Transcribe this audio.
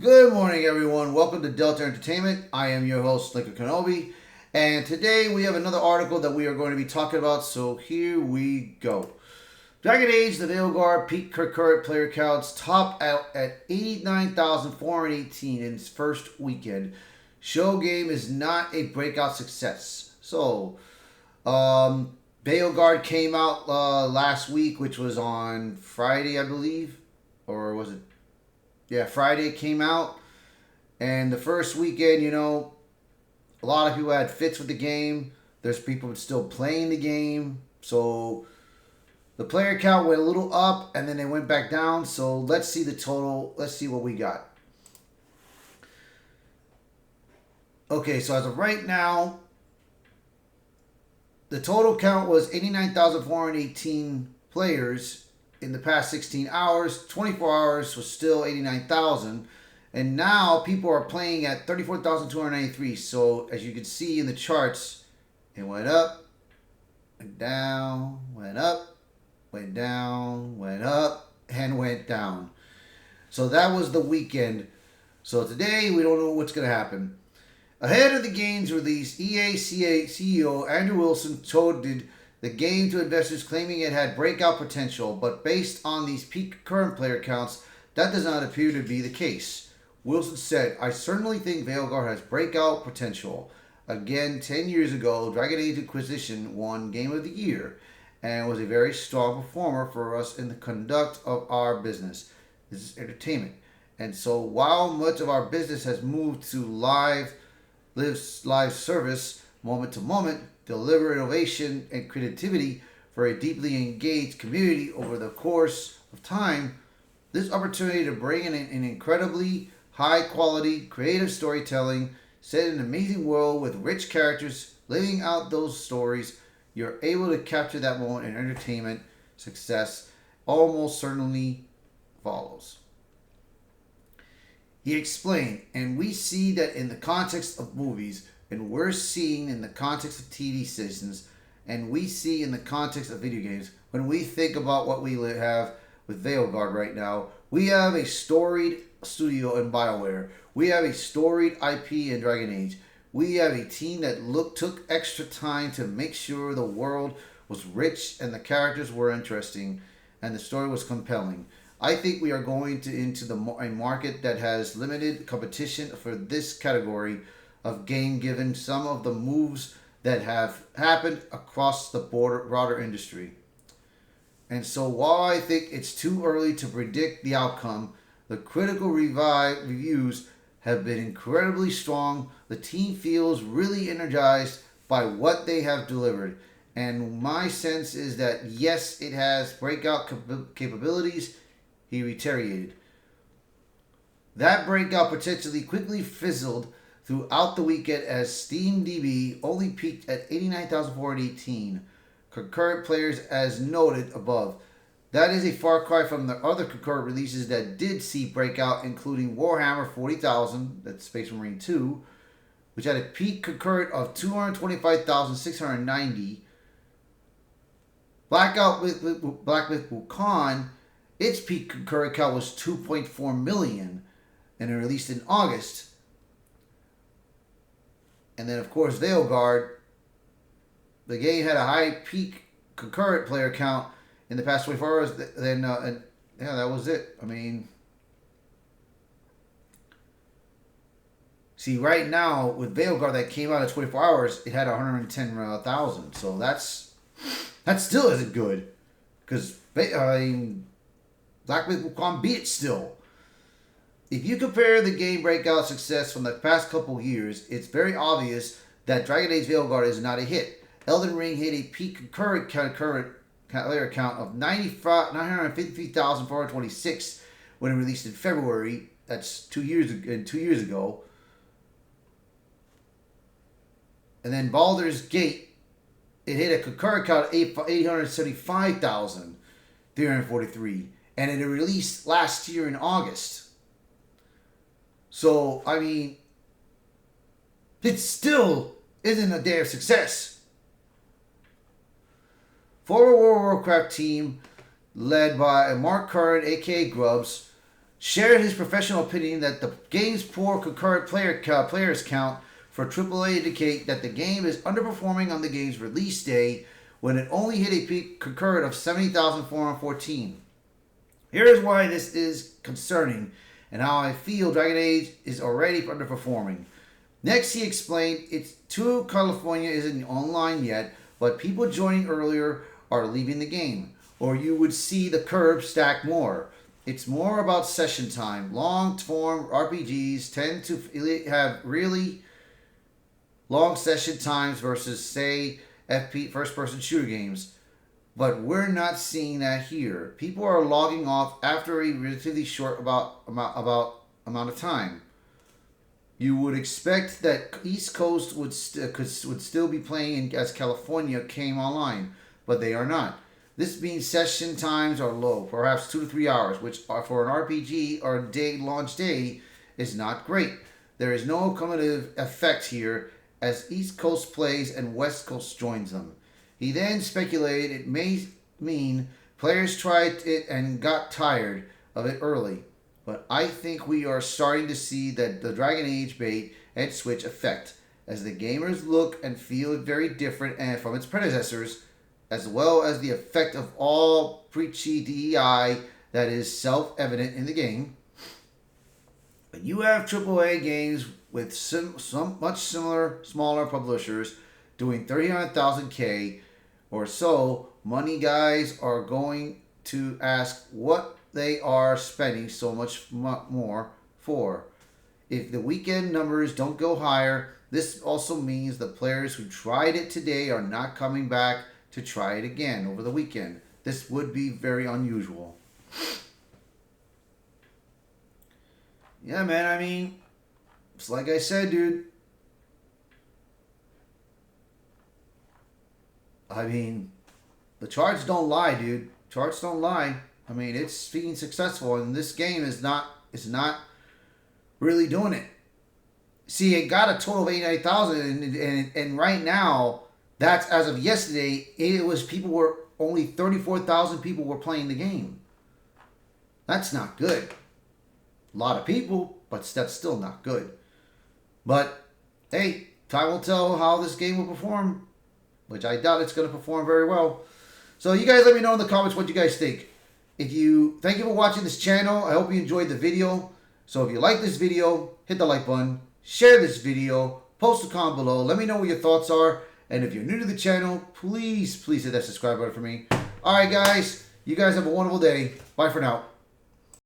Good morning, everyone. Welcome to Delta Entertainment. I am your host, Lincoln Kenobi, and today we have another article that we are going to be talking about. So here we go. Dragon Age: The Veilguard peak concurrent player counts top out at 89,418 in its first weekend. Show game is not a breakout success. Veilguard came out last week, which was on Friday, I believe, or was it? Yeah, Friday it came out. And the first weekend, a lot of people had fits with the game. There's people still playing the game. So the player count went a little up and then they went back down. So let's see the total. Let's see what we got. Okay, so as of right now, the total count was 89,418 players in the past 16 hours. 24 hours was still 89,000. And now people are playing at 34,293. So as you can see in the charts, it went up, went down, went up, went down, went up, and went down. So that was the weekend. So today we don't know what's going to happen. Ahead of the game's release, EA CEO Andrew Wilson touted the game to investors, claiming it had breakout potential, but based on these peak current player counts, that does not appear to be the case. Wilson said, "I certainly think Veilguard has breakout potential. Again, 10 years ago, Dragon Age Inquisition won Game of the Year and was a very strong performer for us in the conduct of our business. This is entertainment. And so while much of our business has moved to live service, moment to moment, deliver innovation and creativity for a deeply engaged community over the course of time, this opportunity to bring in an incredibly high quality creative storytelling set in an amazing world with rich characters living out those stories, you're able to capture that moment in entertainment success almost certainly follows." He explained, and we see that in the context of movies, and we're seeing in the context of TV seasons, and we see in the context of video games, when we think about what we have with Veilguard right now, we have a storied studio in BioWare. We have a storied IP in Dragon Age. We have a team that took extra time to make sure the world was rich and the characters were interesting and the story was compelling. I think we are going into a market that has limited competition for this category of game, given some of the moves that have happened across the broader industry. And so, while I think it's too early to predict the outcome, the critical reviews have been incredibly strong. The team feels really energized by what they have delivered. And my sense is that yes, it has breakout capabilities. He reiterated. That breakout potentially quickly fizzled throughout the weekend as SteamDB only peaked at 89,418 concurrent players as noted above. That is a far cry from the other concurrent releases that did see breakout, including Warhammer 40,000, that's Space Marine 2, which had a peak concurrent of 225,690. Black Myth Wukong, its peak concurrent count was 2.4 million, and it released in August. And then, of course, Veilguard, the game had a high peak concurrent player count in the past 24 hours. Then, and yeah, that was it. I mean, see, right now with Veilguard that came out at 24 hours, it had 110,000. So that still isn't good, because I mean, Black Myth Wukong beat it still. If you compare the game breakout success from the past couple years, it's very obvious that Dragon Age Veilguard is not a hit. Elden Ring hit a peak current player count of 953,426 when it released in February. That's 2 years ago. And then Baldur's Gate, it hit a concurrent count of 875,343, and it released last year in August. So, I mean, it still isn't a damn success. Former World of Warcraft team, led by Mark Curran, aka Grubbs, shared his professional opinion that the game's poor concurrent players count for AAA indicate that the game is underperforming on the game's release day when it only hit a peak concurrent of 70,414. Here is why this is concerning and how I feel Dragon Age is already underperforming. Next, he explained it's to California isn't online yet, but people joining earlier are leaving the game, or you would see the curve stack more. It's more about session time. Long-form RPGs tend to have really long session times versus, say, first-person shooter games. But we're not seeing that here. People are logging off after a relatively short amount of time. You would expect that East Coast would still be playing as California came online, but they are not. This means session times are low, perhaps 2 to 3 hours, which for an RPG or launch day is not great. There is no cumulative effect here as East Coast plays and West Coast joins them. He then speculated it may mean players tried it and got tired of it early. But I think we are starting to see that the Dragon Age bait and switch effect, as the gamers look and feel very different and from its predecessors, as well as the effect of all preachy DEI that is self-evident in the game. When you have AAA games with some much smaller publishers doing 300,000K or so, money guys are going to ask what they are spending so much more for. If the weekend numbers don't go higher, this also means the players who tried it today are not coming back to try it again over the weekend. This would be very unusual. Yeah, man, I mean, it's like I said, dude. I mean, the charts don't lie, dude. Charts don't lie. I mean, it's being successful, and this game is not really doing it. See, it got a total of 89,000, and right now, that's as of yesterday. Only 34,000 people were playing the game. That's not good. A lot of people, but that's still not good. But hey, time will tell how this game will perform, which I doubt it's going to perform very well. So you guys let me know in the comments what you guys think. Thank you for watching this channel. I hope you enjoyed the video. So if you like this video, hit the like button, share this video, post a comment below. Let me know what your thoughts are. And if you're new to the channel, please hit that subscribe button for me. All right, guys. You guys have a wonderful day. Bye for now.